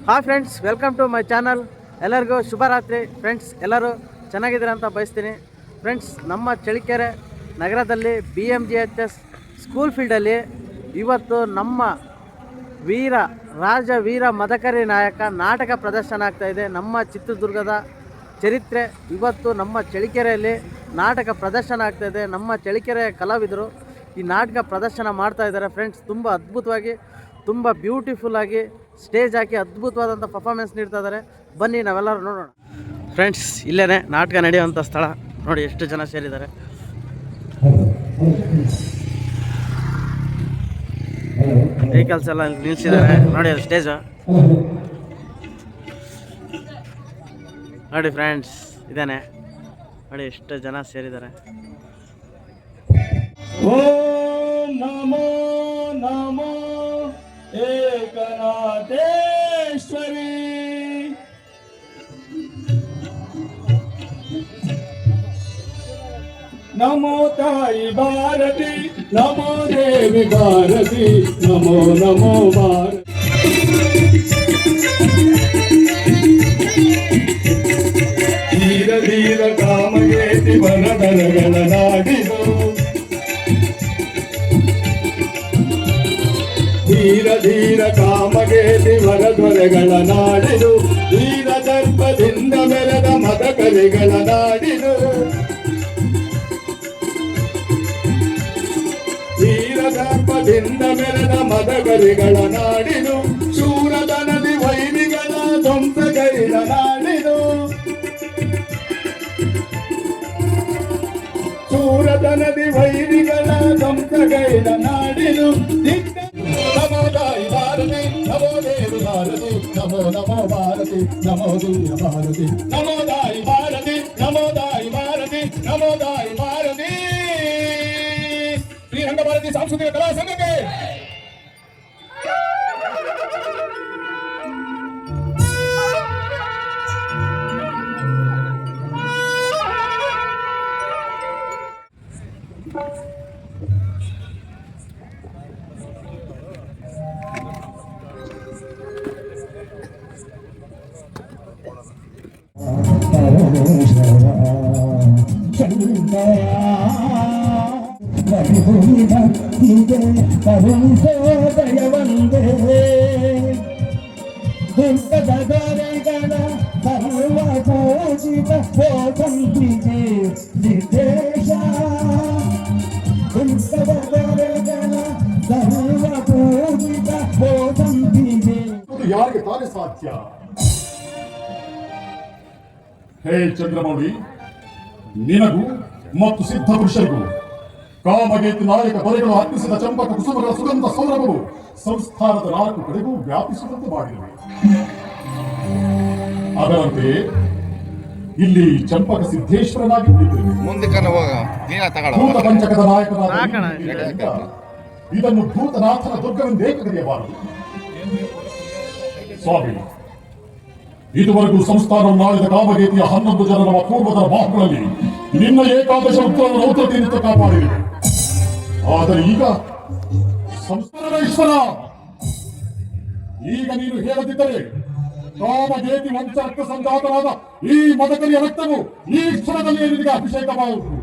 Hi friends, welcome to my channel. ಎಲ್ಲರಿಗೂ ಶುಭರಾತ್ರಿ friends. ಎಲ್ಲರೂ ಚೆನ್ನಾಗಿದ್ದೀರ ಅಂತ ಬಯಸ್ತೀನಿ ಫ್ರೆಂಡ್ಸ್. ನಮ್ಮ ಚಳ್ಳಕೆರೆ ನಗರದಲ್ಲಿ BMGHS ಸ್ಕೂಲ್ ಫೀಲ್ಡಲ್ಲಿ ಇವತ್ತು ನಮ್ಮ ವೀರ ಮದಕರಿ ನಾಯಕ ನಾಟಕ ಪ್ರದರ್ಶನ ಆಗ್ತಾಯಿದೆ. ನಮ್ಮ ಚಿತ್ರದುರ್ಗದ ಚರಿತ್ರೆ ಇವತ್ತು ನಮ್ಮ ಚಳ್ಳಕೆರೆಯಲ್ಲಿ ನಾಟಕ ಪ್ರದರ್ಶನ ಆಗ್ತಾಯಿದೆ. ನಮ್ಮ ಚಳ್ಳಕೆರೆಯ ಕಲಾವಿದರು ಈ ನಾಟಕ ಪ್ರದರ್ಶನ ಮಾಡ್ತಾಯಿದ್ದಾರೆ ಫ್ರೆಂಡ್ಸ್. ತುಂಬ ಅದ್ಭುತವಾಗಿ, ತುಂಬ ಬ್ಯೂಟಿಫುಲ್ಲಾಗಿ ಸ್ಟೇಜ್ ಹಾಕಿ ಅದ್ಭುತವಾದಂಥ ಪರ್ಫಾರ್ಮೆನ್ಸ್ ನೀಡ್ತಾ ಇದ್ದಾರೆ. ಬನ್ನಿ ನಾವೆಲ್ಲರೂ ನೋಡೋಣ ಫ್ರೆಂಡ್ಸ್. ಇಲ್ಲೇ ನಾಟಕ ನಡೆಯುವಂಥ ಸ್ಥಳ ನೋಡಿ, ಎಷ್ಟು ಜನ ಸೇರಿದ್ದಾರೆ. ವೆಹಿಕಲ್ಸ್ ಎಲ್ಲ ನಿಲ್ಲಿಸಿದ್ದಾರೆ ನೋಡಿ, ಅಲ್ಲಿ ಸ್ಟೇಜು ನೋಡಿ ಫ್ರೆಂಡ್ಸ್. ಇದೇನೆ ನೋಡಿ, ಎಷ್ಟು ಜನ ಸೇರಿದ್ದಾರೆ. ಓಂ ನಮೋ ನಮೋ ಏಕನಾಥೇಶ್ವರಿ. ನಮೋ ತಾಯಿ ಭಾರತಿ, ನಮೋ ದೇವಿ ಭಾರತಿ, ನಮೋ ನಮೋ ಭಾರತಿ. ಧೀರ ಧೀರ ಕಾಮಗೇತಿ ವರದರಗಳ ನಾಡಿದು, ಧೀರ ಧೀರ ಕಾಮಗೇತಿ ವರದೊರೆಗಳ ನಾಡಿದು, ಧೀರ ದರ್ಪದಿಂದ ಮೆರೆದ ಮದಕರಿಗಳ ನಾಡಿದು, ಧೀರ ದರ್ಪದಿಂದ ಮೆರೆದ ಮದಕರಿಗಳ ನಾಡಿದು, ಶೂರದ ನದಿ ವೈರಿಗಳ ಧ್ವಂಸಗೈದ ನಾಡಿದು, ಶೂರದ ನದಿ ವೈರಿಗಳ ಧ್ವಂಸಗೈದ ನಾಡಿದು. ನಮೋ ತಾಯಿ ಭಾರತಿ, ನಮೋ ದೇವಿ ಭಾರತಿ, ನಮೋ ನಮೋ ಭಾರತಿ, ನಮೋ ದಿವ್ಯ ಭಾರತಿ. ನಮೋ ತಾಯಿ ಭಾರತಿ, ನಮೋ ತಾಯಿ ಭಾರತಿ, ನಮೋ ತಾಯಿ ಭಾರತಿ. ಶ್ರೀರಂಗ ಭಾರತಿ ಸಾಂಸ್ಕೃತಿಕ ಕಲಾ ಸಂಘಕ್ಕೆ ಕರುಣಿಸೋದಯವಂದೇ ದುರ್ಗದೊರೆಗಳ ಸರ್ವ ಪೂಜಿತ ಪೋಷಂತಿಗೆ ನಿರ್ದೇಶ, ದುರ್ಗದೊರೆಗಳ ಸರ್ವ ಪೂಜಿತ ಪೋಷಂತಿಗೆ. ಯಾರಿಗೆ ತಾನೇ ಸಾಧ್ಯ? ಹೇ ಚಂದ್ರಮೌಳಿ, ನಿನಗೂ ಮತ್ತು ಸಿದ್ಧ ಪುರುಷರಿಗೂ ಕಾಮಗೇತಿ ನಾಯಕ ದೊರೆಗಳು ಅರ್ಪಿಸಿದ ಚಂಪಕ ಕುಸುಮಗಳ ಸುಗಂಧ ಸೌರಭವು ಸಂಸ್ಥಾನದ 4 ಕಡೆಗೂ ವ್ಯಾಪಿಸುವಂತೆ ಮಾಡಿರುವೆ. ಅದರಂತೆ ಇಲ್ಲಿ ಚಂಪಕ ಸಿದ್ದೇಶ್ವರನಾಗಿ ಭೂತ ಪಂಚಕದ ನಾಯಕನಾದ ಇದನ್ನು ಭೂತನಾಥನ ದುರ್ಗವೆಂದೇ ಕರೆಯಬಾರದು. ಸ್ವಾಮಿ, ಇದುವರೆಗೂ ಸಂಸ್ಥಾನವನ್ನು ಆಳಿದ ಕಾಮಗೇತಿಯ 11 ಜನರ ಪೂರ್ವದ ಬಾಹುಗಳಲ್ಲಿ ನಿನ್ನ ಏಕಾದಶ ಉತ್ತರವನ್ನು ಔತತಿಯಿಂದ ಕಾಪಾಡಿದೆ. ಆದರೆ ಈಗ ಸಂಸ್ಥಾನದ ಈಶ್ವರ, ಈಗ ನೀನು ಹೇಳದಿದ್ದರೆ ಕಾಮಗೇತಿ ವಂಶ ರಕ್ತ ಸಂಜಾತವಾದ ಈ ಮದಕರಿಯ ರಕ್ತವು ಈ ಕ್ಷಣದಲ್ಲಿ ನಿನಗೆ ಅಭಿಷೇಕವಾಗುವುದು.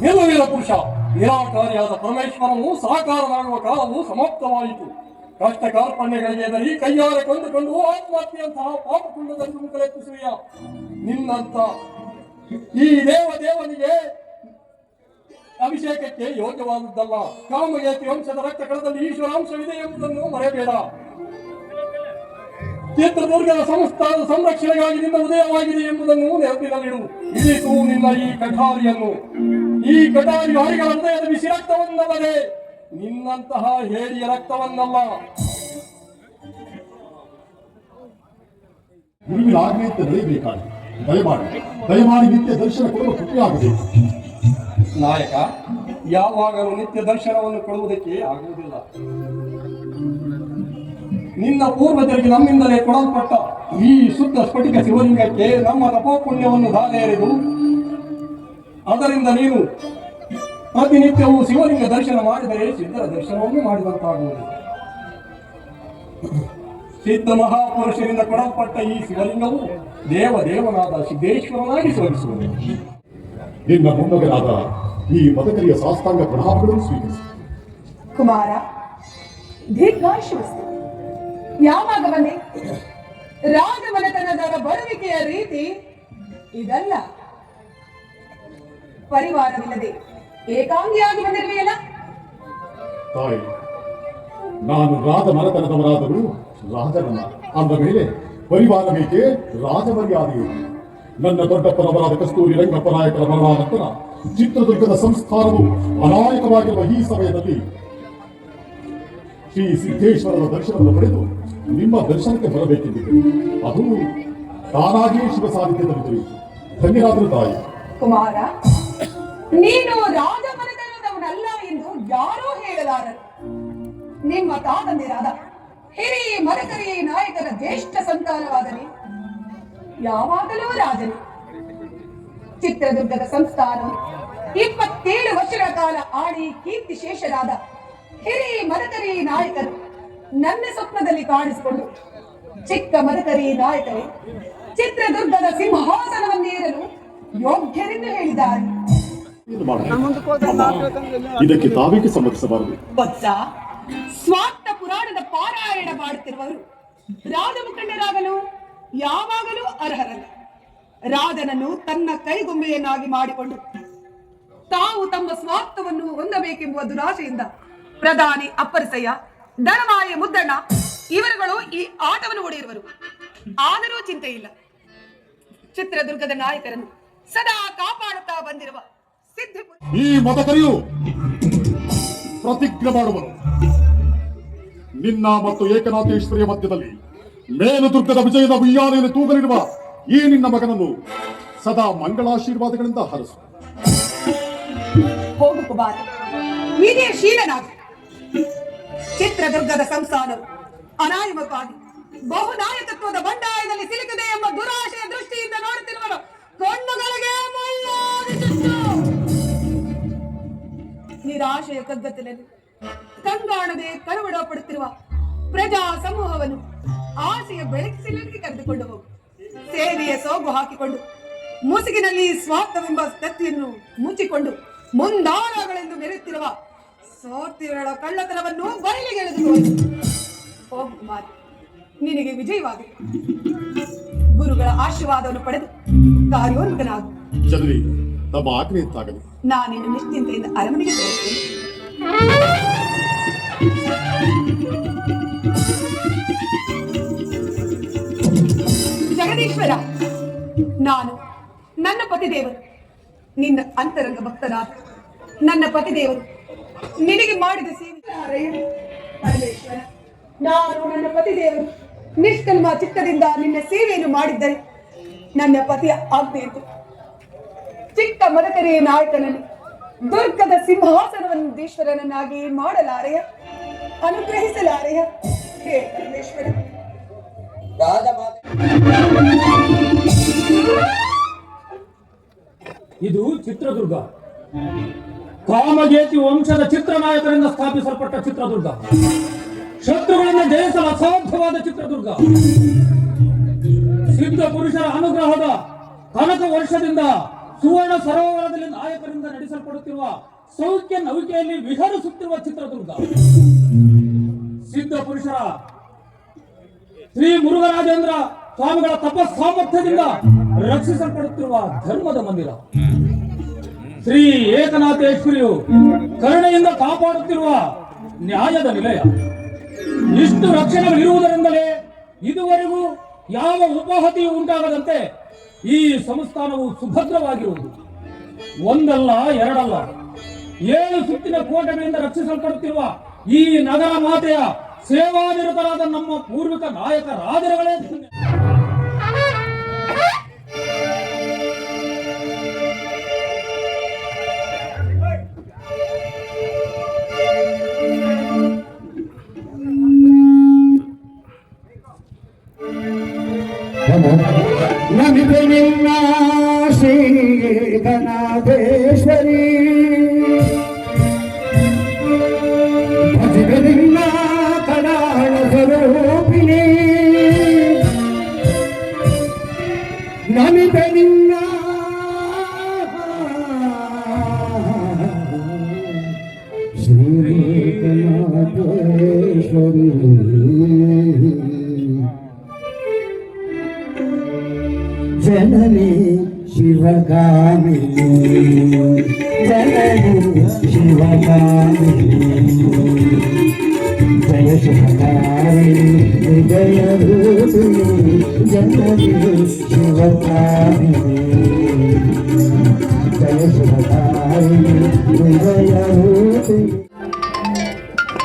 ವೀರ ಪುರುಷ, ನಿರಾಕಾರಿಯಾದ ಪರಮೇಶ್ವರನು ಸಾಕಾರನಾಗುವ ಕಾಲವು ಸಮಾಪ್ತವಾಯಿತು. ಕಷ್ಟ ಕಾರ್ಪಣ್ಯಗಳಿಗೆ ಎದರಿ ಕೈಯಾರೆ ಕೊಂದುಕೊಂಡು ಆತ್ಮಹತ್ಯೆಯಂತಹ ಪಾಪಪುಣ್ಯದಲ್ಲಿ ಮುಖಲೆತ್ತಿಸುವೆಯ ನಿನ್ನಂತ ಈ ದೇವನಿಗೆ ಅಭಿಷೇಕಕ್ಕೆ ಯೋಗ್ಯವಾದದ್ದಲ್ಲ. ಕಾಮಗೇತಿ ವಂಶದ ರಕ್ತ ಕಣದಲ್ಲಿ ಈಶ್ವರಾಂಶವಿದೆ ಎಂಬುದನ್ನು ಮರೆಯಬೇಡ. ಚಿತ್ರದುರ್ಗದ ಸಂಸ್ಥಾನದ ಸಂರಕ್ಷಣೆಗಾಗಿ ನಿನ್ನ ಉದಯವಾಗಿದೆ ಎಂಬುದನ್ನು ನೆನಪಿನಲ್ಲಿಡು. ಇಳಿಸು ನಿನ್ನ ಈ ಕಠಾರಿಯನ್ನು. ಈ ಕಠಾರಿ ಹರಿಗಳ ಹೃದಯದ ಬಿಸಿ ರಕ್ತವನ್ನಲ್ಲದೆ ನಿನ್ನಂತಹ ಹೇಡಿಯ ರಕ್ತವನ್ನಲ್ಲ. ಗುರುವಿನ ಆಜ್ಞೆಯಂತೆ ನಡೆಯಬೇಕಾಗಿ ದಯಮಾಡಿ ನಿತ್ಯ ದರ್ಶನ ಕೊಡುವ ಕೃಪೆಯಾಗಬೇಕು. ನಾಯಕ, ಯಾವಾಗಲೂ ನಿತ್ಯ ದರ್ಶನವನ್ನು ಕೊಡುವುದಕ್ಕೆ ಆಗುವುದಿಲ್ಲ. ನಿನ್ನ ಪೂರ್ವಜರಿಗೆ ನಮ್ಮಿಂದಲೇ ಕೊಡಲ್ಪಟ್ಟ ಈ ಶುದ್ಧ ಸ್ಫಟಿಕ ಶಿವಲಿಂಗಕ್ಕೆ ನಮ್ಮ ತಪೋಪುಣ್ಯವನ್ನು ದಾನ ಎರೆದು ಅದರಿಂದ ನೀನು ಪ್ರತಿನಿತ್ಯವೂ ಶಿವಲಿಂಗ ದರ್ಶನ ಮಾಡಿದರೆ ಸಿದ್ಧರ ದರ್ಶನವನ್ನು ಮಾಡಿದಂತಾಗುವುದು. ಸಿದ್ಧ ಮಹಾಪುರುಷರಿಂದ ಕೊಡಲ್ಪಟ್ಟ ಈ ಶಿವಲಿಂಗವು ದೇವನಾದ ಸಿದ್ದೇಶ್ವರನಾಗಿ ತೋರಿಸುವುದು. ನಿನ್ನ ಮೊಮ್ಮಗನಾದ ಈ ಮದಕರಿಯ ಸಾಷ್ಟಾಂಗ ಪ್ರಣಾಮಗಳನ್ನು ಸ್ವೀಕರಿಸಿ. ಕುಮಾರ, ದೀರ್ಘಾಯುಷ್ಯವಸ್ತು. ಯಾವಾಗ ಬಂದೆ? ರಾಜಮನೆತನದವರ ಬರುವಿಕೆಯ ರೀತಿ ಇದಲ್ಲ. ಪರಿವಾರವಿಲ್ಲದೆ ಏಕಾಂಗಿಯಾಗಿ ಬಂದಿರುವೆಯಲ್ಲ? ತಾಯಿ, ನಾನು ರಾಜ ಮನೆತನದವರಾದರೂ ರಾಜನಲ್ಲ ಅಂದ ಮೇಲೆ ಪರಿವಾರ ಬೇಕೆ, ರಾಜಮರ್ಯಾದೆಯು. ನನ್ನ ದೊಡ್ಡಪ್ಪನವರಾದ ಕಸ್ತೂರಿ ರಂಗಪ್ಪ ನಾಯಕರ ಮರಣಾದ ನಂತರ ಚಿತ್ರದುರ್ಗದ ಸಂಸ್ಥಾನವು ಅನಾಯಕವಾಗಿರುವ ಈ ಸಮಯದಲ್ಲಿ ಶ್ರೀ ಸಿದ್ದೇಶ್ವರನ ದರ್ಶನವನ್ನು ಪಡೆದು ನಿಮ್ಮ ದರ್ಶನಕ್ಕೆ ಬರಬೇಕೆಂದಿದೆ. ಅದು ತಾನಾಗಿಯೇ ಶಿವ ಸಾನ್ನಿಧ್ಯದಲ್ಲಿ ದೊರೆಯಿತು. ಧನ್ಯರಾದರು ತಾಯಿ. ಕುಮಾರ, ನೀನು ರಾಜಮನೆತನದವನಲ್ಲ ಎಂದು ಯಾರೂ ಹೇಳಲಾರರು. ನಿಮ್ಮ ತಾತಂದಿರಾದ ಹಿರಿಯ ಮದಕರಿ ನಾಯಕರ ಜ್ಯೇಷ್ಠ ಸಂತಾನವಾದರೆ ಯಾವಾಗಲೂ ರಾಜನು. ಚಿತ್ರದುರ್ಗದ ಸಂಸ್ಥಾನವು 27 ವರ್ಷಗಳ ಕಾಲ ಆಡಿ ಕೀರ್ತಿಶೇಷರಾದ ಹಿರಿಯ ಮದಕರಿ ನಾಯಕರು ನನ್ನ ಸ್ವಪ್ನದಲ್ಲಿ ಕಾಣಿಸಿಕೊಂಡು, ಚಿಕ್ಕ ಮದಕರಿ ನಾಯಕರೇ ಚಿತ್ರದುರ್ಗದ ಸಿಂಹಾಸನವನ್ನೇರಲು ಯೋಗ್ಯರೆಂದು ಹೇಳಿದ್ದಾರೆ. ಇದಕ್ಕೆ ತಾವೇಕೆ ಸಮ್ಮತಿಸಬಾರದು? ಗೊತ್ತಾ, ಸ್ವಾರ್ಥ ಪುರಾಣದ ಪಾರಾಯಣ ಮಾಡುತ್ತಿರುವವರು ರಾಜ ಮುಖಂಡರಾಗಲು ಯಾವಾಗಲೂ ಅರ್ಹರಲ್ಲ. ರಾಜನನ್ನು ತನ್ನ ಕೈಗೊಂಬೆಯನ್ನಾಗಿ ಮಾಡಿಕೊಂಡು ತಾವು ತಮ್ಮ ಸ್ವಾರ್ಥವನ್ನು ಹೊಂದಬೇಕೆಂಬುವ ದುರಾಶೆಯಿಂದ ಪ್ರಧಾನಿ ಅಪ್ಪರಸಯ್ಯ, ದಳವಾಯ ಮುದ್ದಣ್ಣ ಇವರುಗಳು ಈ ಆಟವನ್ನು ಹೊಡೆಯುವರು. ಆದರೂ ಚಿಂತೆ ಇಲ್ಲ. ಚಿತ್ರದುರ್ಗದ ನಾಯಕರನ್ನು ಸದಾ ಕಾಪಾಡುತ್ತಾ ಬಂದಿರುವ ಸಿದ್ಧಿಪುರ ಈ ಮದಕರಿಯು ಪ್ರತಿಜ್ಞೆ ಮಾಡುವನು. ನಿನ್ನ ಮತ್ತು ಏಕನಾಥೇಶ್ವರಿಯ ಮಧ್ಯದಲ್ಲಿ ಮೇಲುದುರ್ಗದ ವಿಜಯದ ಉಯ್ಯಾಲೆಯನ್ನು ತೂಗಲಿರುವ ಈ ನಿನ್ನ ಮಗನನ್ನು ಸದಾ ಮಂಗಳಾಶೀರ್ವಾದಗಳಿಂದ ಹರಸು. ಹೋಗು ಕುಮಾರ, ವಿಜಯಶೀಲನಾಗಿ. ಚಿತ್ರದುರ್ಗದ ಸಂಸ್ಥಾನವು ಅನಾಯಮವಾಗಿ ಬಹುನಾಯಕತ್ವದ ಬಂಡಾಯದಲ್ಲಿ ಸಿಲುಕಿದೆ ಎಂಬ ದುರಾಶೆಯ ದೃಷ್ಟಿಯಿಂದ ನೋಡುತ್ತಿರುವರು ಕಣ್ಣುಗಳಿಗೆ ನಿರಾಶೆಯ ಕಗ್ಗತ್ತಲಲ್ಲಿ ಕಂಗಾಣದೆ ಕರುವಡ ಪಡುತ್ತಿರುವ ಪ್ರಜಾ ಸಮೂಹವನ್ನು ಆಸೆಯ ಬೆಳಕಿಸಿಲಿಕ್ಕೆ ಕರೆದುಕೊಂಡು ಹೋಗು. ಸೇವೆಯ ಸೋಗು ಹಾಕಿಕೊಂಡು ಮುಸುಗಿನಲ್ಲಿ ಸ್ವಾರ್ಥವೆಂಬ ಕತ್ತಿಯನ್ನು ಮುಚ್ಚಿಕೊಂಡು ಮುಂದಾಳಗಳೆಂದು ಮೆರೆಯುತ್ತಿರುವ ಸೋರ್ತಿಗಳ ಕಳ್ಳತನವನ್ನು ಬಯಲಿಗೆ ಎಳೆದುಕೊಂಡು ಹೋಗು ಕುಮಾರ, ನಿನಗೆ ವಿಜಯವಾಗಲಿ. ಗುರುಗಳ ಆಶೀರ್ವಾದವನ್ನು ಪಡೆದು ಕಾರ್ಯೋನ್ಮುಖನಾಗು. ಜನರಿ ತಮ್ಮ ಆಜ್ಞೆಯಂತಾಗಲಿ. ನಾನಿನ್ನು ನಿಶ್ಚಿಂತೆಯಿಂದ ಅರಮನೆಗೆ ಸೇರುತ್ತೇನೆ. ಜಗದೀಶ್ವರ, ನಾನು ನನ್ನ ಪತಿದೇವರು ನಿನ್ನ ಅಂತರಂಗ ಭಕ್ತರಾದ ನನ್ನ ಪತಿದೇವರು ನಿನಗೆ ಮಾಡಿದ ಸೇವೆ. ಪರಮೇಶ್ವರ, ನಾನು ನನ್ನ ಪತಿದೇವರು ನಿಷ್ಕಲ್ಮ ಚಿತ್ತದಿಂದ ನಿನ್ನ ಸೇವೆಯನ್ನು ಮಾಡಿದ್ದರೆ ನನ್ನ ಪತಿಯ ಆಜ್ಞೆಯಿತು ಚಿಕ್ಕ ಮದಕರಿ ನಾಯಕನನ್ನು ದುರ್ಗದ ಸಿಂಹಾಸನವನ್ನೇಶ್ವರನನ್ನಾಗಿ ಮಾಡಲಾರೆಯ, ಅನುಗ್ರಹಿಸಲಾರೆಯ. ಹೇ ಪರಮೇಶ್ವರ. ಇದು ಚಿತ್ರದುರ್ಗ, ಕಾಮಗೇತಿ ವಂಶದ ಚಿತ್ರನಾಯಕರಿಂದ ಸ್ಥಾಪಿಸಲ್ಪಟ್ಟ ಚಿತ್ರದುರ್ಗ, ಶತ್ರುಗಳಿಂದ ಜಯಿಸಲು ಅಸಾಧ್ಯವಾದ ಚಿತ್ರದುರ್ಗ, ಸಿದ್ಧ ಪುರುಷರ ಅನುಗ್ರಹದ ಕನಕ ವರ್ಷದಿಂದ ಸುವರ್ಣ ಸರೋವರದಲ್ಲಿ ನಾಯಕರಿಂದ ನಡೆಸಲ್ಪಡುತ್ತಿರುವ ಸೌಖ್ಯ ನೌಕೆಯಲ್ಲಿ ವಿಹರಿಸುತ್ತಿರುವ ಚಿತ್ರದುರ್ಗ, ಸಿದ್ಧ ಪುರುಷರ ಶ್ರೀ ಮುರುಘರಾಜೇಂದ್ರ ಸ್ವಾಮಿಗಳ ತಪಸ್ಸಾಮರ್ಥ್ಯದಿಂದ ರಕ್ಷಿಸಲ್ಪಡುತ್ತಿರುವ ಧರ್ಮದ ಮಂದಿರ, ಶ್ರೀ ಏಕನಾಥೇಶ್ವರಿಯು ಕರುಣೆಯಿಂದ ಕಾಪಾಡುತ್ತಿರುವ ನ್ಯಾಯದ ನಿಲಯ. ಇಷ್ಟು ರಕ್ಷಣೆಗಳಿರುವುದರಿಂದಲೇ ಇದುವರೆಗೂ ಯಾವ ಉಪಹತಿಯೂ ಉಂಟಾಗದಂತೆ ಈ ಸಂಸ್ಥಾನವು ಸುಭದ್ರವಾಗಿರುವುದು. ಒಂದಲ್ಲ ಎರಡಲ್ಲ, 7 ಸುತ್ತಿನ ಕೋಟೆಗಳಿಂದ ರಕ್ಷಿಸಲ್ಪಡುತ್ತಿರುವ ಈ ನಗರ ಮಾತೆಯ ಸೇವಾನಿರತರಾದ ನಮ್ಮ ಪೂರ್ವಿಕ ನಾಯಕ ರಾಜರುಗಳೇ ನಮಿತೆ ನಿನ್ನ ಶ್ರೀ ಏಕನಾಥೇಶ್ವರಿ, ಭಜಿವೆ ನಿನ್ನ ಕಡಾಳ ಸ್ವರೂಪ ಪರಮೇಶ್ವರಿ ಜನನಿ ಶಿವಗಾಮಿನಿ ಜನನಿ ಶಿವಗಾಮಿನಿ ಜಯ ಶಿವಕಾರಿಣಿ ಹೃದಯ ರೂಪಿಣಿ ಜನನಿ ಶಿವಕಾರಿಣಿ ಜಯ ಶಿವಕಾರಿಣಿ ಹೃದಯ ರೂಪಿಣಿ.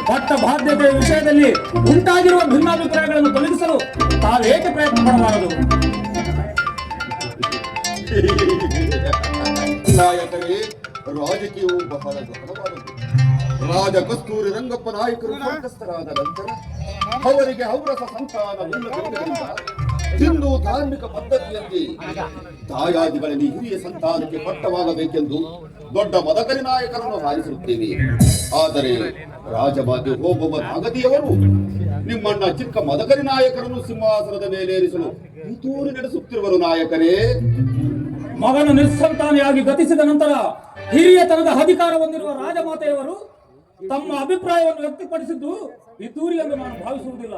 ಪಟ್ಟ ಬಾಧ್ಯತೆಯ ವಿಷಯದಲ್ಲಿ ಉಂಟಾಗಿರುವ ಭಿನ್ನಾಭಿಪ್ರಾಯಗಳನ್ನು ತೊಲಗಿಸಲು ತಾವೇಕೆ ಪ್ರಯತ್ನ ಪಡಬಾರದು? ನಾಯಕರೇ, ರಾಜಕೀಯವು ಬಹಳ ಗಹನವಾದದ್ದು. ರಾಜ ಕಸ್ತೂರಿ ರಂಗಪ್ಪ ನಾಯಕರು ಸಂಕಸ್ತರಾದ ನಂತರ ಅವರಿಗೆ ಔರಸ ಸಂತಾನ ಉನ್ನತಿಗಳಿಂದ ಹಿಂದೂ ಧಾರ್ಮಿಕ ಪದ್ಧತಿಯಲ್ಲಿ ದಾಯಾದಿಗಳಲ್ಲಿ ಹಿರಿಯ ಸಂತಾನಕ್ಕೆ ಪಟ್ಟವಾಗಬೇಕೆಂದು ದೊಡ್ಡ ಮದಕರಿ ನಾಯಕರನ್ನು ಹಾರಿಸಿರುತ್ತೇವೆ. ಆದರೆ ರಾಜಮಾತೆ ಹೋಬವ್ವ ನಾಗತಿಯವರು ನಿಮ್ಮಣ್ಣ ಚಿಕ್ಕ ಮದಕರಿ ನಾಯಕರನ್ನು ಸಿಂಹಾಸನದ ಮೇಲೇರಿಸಲು ಪಿತೂರಿ ನಡೆಸುತ್ತಿರುವರು. ನಾಯಕರೇ, ಮಗನು ನಿಸ್ಸಂತಾನಿಯಾಗಿ ಗತಿಸಿದ ನಂತರ ಹಿರಿಯತನದ ಅಧಿಕಾರ ಹೊಂದಿರುವ ರಾಜಮಾತೆಯವರು ತಮ್ಮ ಅಭಿಪ್ರಾಯವನ್ನು ವ್ಯಕ್ತಪಡಿಸಿದ್ದು ಪಿತೂರಿ ಎಂದು ನಾನು ಭಾವಿಸುವುದಿಲ್ಲ.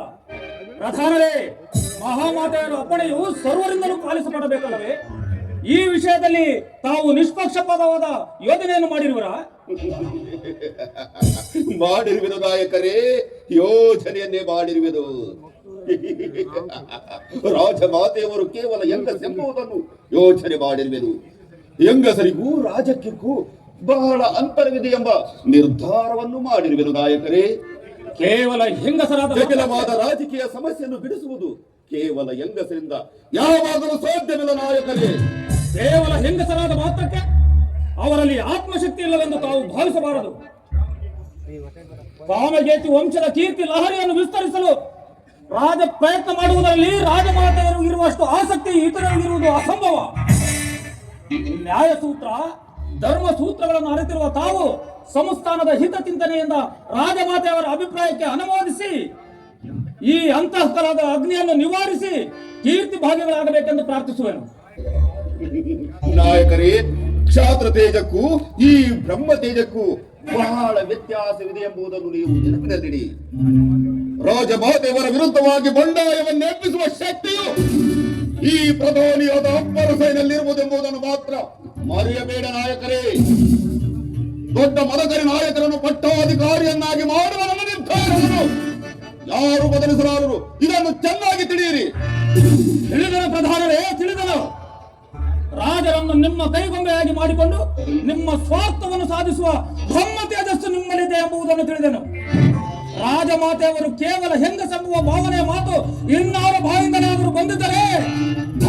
ಪ್ರಧಾನರೇ, ಮಹಾಮಾತೆಯರ ಅಪ್ಪಣೆಯು ಸರ್ವರಿಂದಲೂ ಪಾಲಿಸಲ್ಪಡಬೇಕಲ್ಲವೇ? ಈ ವಿಷಯದಲ್ಲಿ ತಾವು ನಿಷ್ಪಕ್ಷಪಾತವಾದ ಯೋಜನೆಯನ್ನು ಮಾಡಿರುವರಾ? ಮಾಡಿರುವುದು ನಾಯಕರೇ, ಯೋಜನೆಯನ್ನೇ ಮಾಡಿರುವುದು. ರಾಜಮಾತೆಯವರು ಕೇವಲ ಹೆಂಗಸೆಂಬುದನ್ನು ಯೋಚನೆ ಮಾಡಿರುವುದು. ಹೆಂಗಸರಿಗೂ ರಾಜಕೀಯಕ್ಕೂ ಬಹಳ ಅಂತರವಿದೆ ಎಂಬ ನಿರ್ಧಾರವನ್ನು ಮಾಡಿರುವೆನು ನಾಯಕರೇ. ಕೇವಲ ಹೆಂಗಸರಾದ ಜಟಿಲವಾದ ರಾಜಕೀಯ ಸಮಸ್ಯೆಯನ್ನು ಬಿಡಿಸುವುದು ಕೇವಲ ಹೆಂಗಸರಿಂದ ಯಾವಾಗಲೂ ಸಾಧ್ಯವಿಲ್ಲ ನಾಯಕರೇ. ಕೇವಲ ಹೆಂಗಸರಾದ ಮಾತ್ರಕ್ಕೆ ಅವರಲ್ಲಿ ಆತ್ಮಶಕ್ತಿ ಇಲ್ಲವೆಂದು ತಾವು ಭಾವಿಸಬಾರದು. ಕಾಮಗೇತಿ ವಂಶದ ಕೀರ್ತಿ ಲಹರಿಯನ್ನು ವಿಸ್ತರಿಸಲು ರಾಜ ಪ್ರಯತ್ನ ಮಾಡುವುದರಲ್ಲಿ ರಾಜಮಾತೆಯರು ಇರುವಷ್ಟು ಆಸಕ್ತಿ ಇತರರಿಗಿರುವುದು ಅಸಂಭವ. ನ್ಯಾಯಸೂತ್ರ ಧರ್ಮ ಸೂತ್ರಗಳನ್ನು ಅರಿತಿರುವ ತಾವು ಸಂಸ್ಥಾನದ ಹಿತ ಚಿಂತನೆಯಿಂದ ರಾಜಮಾತೆಯವರ ಅಭಿಪ್ರಾಯಕ್ಕೆ ಅನುಮೋದಿಸಿ ಈ ಅಂತಃಕಲದ ಅಗ್ನಿಯನ್ನು ನಿವಾರಿಸಿ ಕೀರ್ತಿ ಭಾಗ್ಯಗಳಾಗಬೇಕೆಂದು ಪ್ರಾರ್ಥಿಸುವೆನು. ನಾಯಕರೇ, ಕ್ಷಾತ್ರ ತೇಜಕ್ಕೂ ಈ ಬ್ರಹ್ಮ ತೇಜಕ್ಕೂ ಬಹಳ ವ್ಯತ್ಯಾಸವಿದೆ ಎಂಬುದನ್ನು ನೀವು ನೆನಪಿನಲ್ಲಿಡಿ. ರಾಜಮಾತೆಯವರ ವಿರುದ್ಧವಾಗಿ ಬಂಡಾಯವನ್ನು ಎಬ್ಬಿಸುವ ಶಕ್ತಿಯು ಈ ಪ್ರಧಾನಿಯಾದ ಅಪ್ಪರ ಸೈನಲ್ಲಿರುವುದೆಂಬುದನ್ನು ಮಾತ್ರ ಮರೆಯಬೇಡ ನಾಯಕರೇ. ದೊಡ್ಡ ಮದಕರಿ ನಾಯಕರನ್ನು ಪಟ್ಟಾಧಿಕಾರಿಯನ್ನಾಗಿ ಮಾಡುವ ನಮ್ಮ ನಿರ್ಧಾರವನ್ನು ಯಾರು ಬದಲಿಸಲಾರರು. ಇದನ್ನು ಚೆನ್ನಾಗಿ ತಿಳಿಯಿರಿ. ತಿಳಿದನು ಪ್ರಧಾನರೇ, ತಿಳಿದನು. ರಾಜರನ್ನು ನಿಮ್ಮ ಕೈಗೊಂಬೆಯಾಗಿ ಮಾಡಿಕೊಂಡು ನಿಮ್ಮ ಸ್ವಾರ್ಥವನ್ನು ಸಾಧಿಸುವ ಬ್ರಹ್ಮ ತೇಜಸ್ಸು ನಿಮ್ಮಲ್ಲಿದೆ ಎಂಬುದನ್ನು ತಿಳಿದನು. ರಾಜಮಾತೆಯವರು ಕೇವಲ ಹೆಂಗಸೆಂಬುವ ಭಾವನೆಯ ಮಾತು ಇನ್ನಾರ ಬಾಯಿಂದಲಾದರೂ ಬಂದಿದ್ದರೆ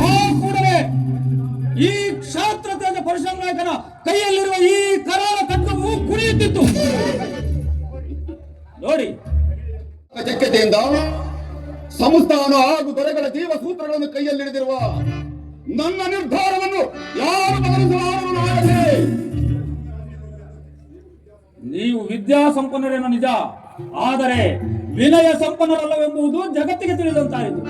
ಆ ಕೂಡಲೇ ಈ ಕ್ಷಾತ್ರ ತೇಜ ಪರಶುರಾಮ ನಾಯಕನ ಕೈಯಲ್ಲಿರುವ ಈ ಕರಾಳ ಖಡ್ಗವು ಕುಣಿಯುತ್ತಿತ್ತು. ನೋಡಿ, ಚಕ್ಯತೆಯಿಂದ ಸಂಸ್ಥಾನ ಹಾಗೂ ದೊರೆಗಳ ಜೀವ ಸೂತ್ರಗಳನ್ನು ಕೈಯಲ್ಲಿಡಿದಿರುವ ನನ್ನ ನಿರ್ಧಾರವನ್ನು ಯಾರು ಬದಲಿಸಲಾರರು ನಾಯಕರೇ. ನೀವು ವಿದ್ಯಾ ಸಂಪನ್ನರೇನು ನಿಜ, ಆದರೆ ವಿನಯ ಸಂಪನ್ನರಲ್ಲವೆಂಬುದು ಜಗತ್ತಿಗೆ ತಿಳಿದಂತಾಯಿತು.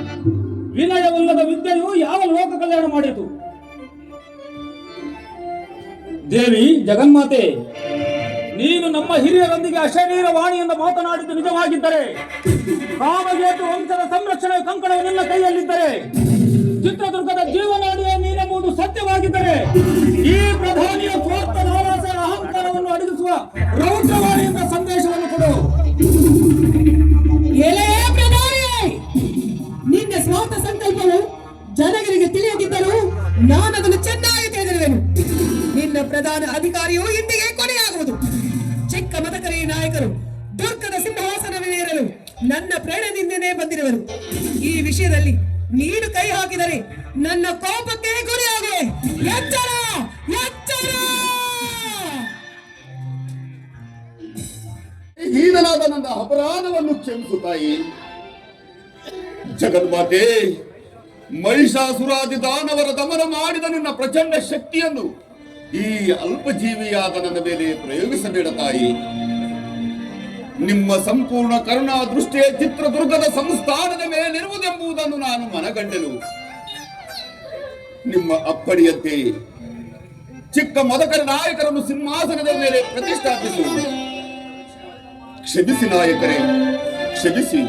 ವಿನಯವಿಲ್ಲದ ವಿದ್ಯೆಯು ಯಾವ ಲೋಕ ಕಲ್ಯಾಣ ಮಾಡಿತು? ದೇವಿ ಜಗನ್ಮಾತೆ, ನೀನು ನಮ್ಮ ಹಿರಿಯರೊಂದಿಗೆ ಅಶರೀರ ವಾಣಿಯಿಂದ ಮಾತನಾಡಿದ್ದು ನಿಜವಾಗಿದ್ದರೆ, ಕಾಮಗೇತು ವಂಶದ ಸಂರಕ್ಷಣೆ ಕಂಕಣವು ನಿನ್ನ ಕೈಯಲ್ಲಿದ್ದರೆ, ಚಿತ್ರದುರ್ಗದ ಜೀವನಾಡಿಯೇ ನೀನೆಂಬುದು ಸತ್ಯವಾಗಿದ್ದರೆ, ಈ ಪ್ರಧಾನಿಯ ಸ್ವಾರ್ಥ ನಾವಾಸರ ಅಹಂಕಾರವನ್ನು ಅಡಗಿಸುವ ರೌದ್ರವಾಣಿಯಿಂದ ಸಂದೇಶವನ್ನು ಕೊಡು. ಎಲೆಯೇ ಪ್ರಧಾನಿಯೇ, ನಿನ್ನ ಸ್ವಾರ್ಥ ಸಂಕಲ್ಪವು ಜನಗಳಿಗೆ ತಿಳಿಯದಿದ್ದರೂ ನಾನು ಅದನ್ನು ಚೆನ್ನಾಗಿ ತಿಳಿದಿರುವೆನು. ನಿನ್ನ ಪ್ರಧಾನ ಅಧಿಕಾರಿಯು ಇಂದಿಗೆ ಕೊನೆಯಾಗುವುದು. ಚಿಕ್ಕ ಮದಕರಿ ನಾಯಕರು ದುರ್ಗದ ಸಿಂಹಾಸನವೇರಲು ನನ್ನ ಪ್ರೇರಣೆಯಿಂದನೇ ಬಂದಿರುವರು. ಈ ವಿಷಯದಲ್ಲಿ ನೀನು ಕೈ ಹಾಕಿದರೆ ನನ್ನ ಕೋಪಕ್ಕೆ ಗುರಿಯಾಗುವೆ. ಎಚ್ಚರ, ಎಚ್ಚರ! ಹೀನನಾದ ನನ್ನ ಅಪರಾಧವನ್ನು ಕ್ಷಮಿಸು ತಾಯಿ. ಜಗನ್ಮಾತೆ, ಮಹಿಷಾಸುರಾದಿ ದಾನವರ ದಮನ ಮಾಡಿದ ನಿನ್ನ ಪ್ರಚಂಡ ಶಕ್ತಿಯನ್ನು ಈ ಅಲ್ಪಜೀವಿಯಾದ ನನ್ನ ಮೇಲೆ ಪ್ರಯೋಗಿಸಬೇಡ ತಾಯಿ. ನಿಮ್ಮ ಸಂಪೂರ್ಣ ಕರುಣಾ ದೃಷ್ಟಿಯ ಚಿತ್ರದುರ್ಗದ ಸಂಸ್ಥಾನದ ಮೇಲಿರುವುದೆಂಬುದನ್ನು ನಾನು ಮನಗಂಡೆನು. ನಿಮ್ಮ ಅಪ್ಪಣೆಯಂತೆ ಚಿಕ್ಕ ಮದಕರ ನಾಯಕರನ್ನು ಸಿಂಹಾಸನದ ಮೇಲೆ ಪ್ರತಿಷ್ಠಾಪಿಸುವುದು. ಕ್ಷಮಿಸಿ ನಾಯಕರೇ, ಕ್ಷಮಿಸಿ.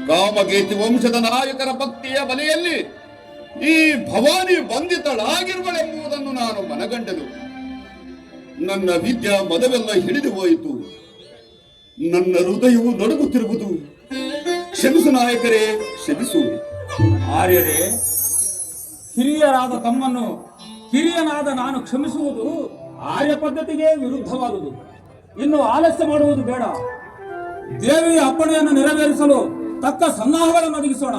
ಕಾಮಗೇತಿ ವಂಶದ ನಾಯಕರ ಭಕ್ತಿಯ ಬಲೆಯಲ್ಲಿ ಈ ಭವಾನಿ ಬಂಧಿತಳಾಗಿರುವಳೆಂಬುದನ್ನು ನಾನು ಮನಗಂಡನು. ನನ್ನ ವಿದ್ಯಾ ಮದವೆಲ್ಲ ಹಿಡಿದು ಹೋಯಿತು. ನನ್ನ ಹೃದಯವು ನಡುಗುತ್ತಿರುವುದು. ಕ್ಷಮಿಸು ನಾಯಕರೇ, ಕ್ಷಮಿಸು. ಆರ್ಯರೇ, ಹಿರಿಯರಾದ ತಮ್ಮನ್ನು ಹಿರಿಯನಾದ ನಾನು ಕ್ಷಮಿಸುವುದು ಆರ್ಯ ಪದ್ಧತಿಗೆ ವಿರುದ್ಧವಾದುದು. ಇನ್ನು ಆಲಸ್ಯ ಮಾಡುವುದು ಬೇಡ. ದೇವಿಯ ಅಪ್ಪಣೆಯನ್ನು ನೆರವೇರಿಸಲು ತಕ್ಕ ಸನ್ನಾಹಗಳನ್ನು ಒದಗಿಸೋಣ.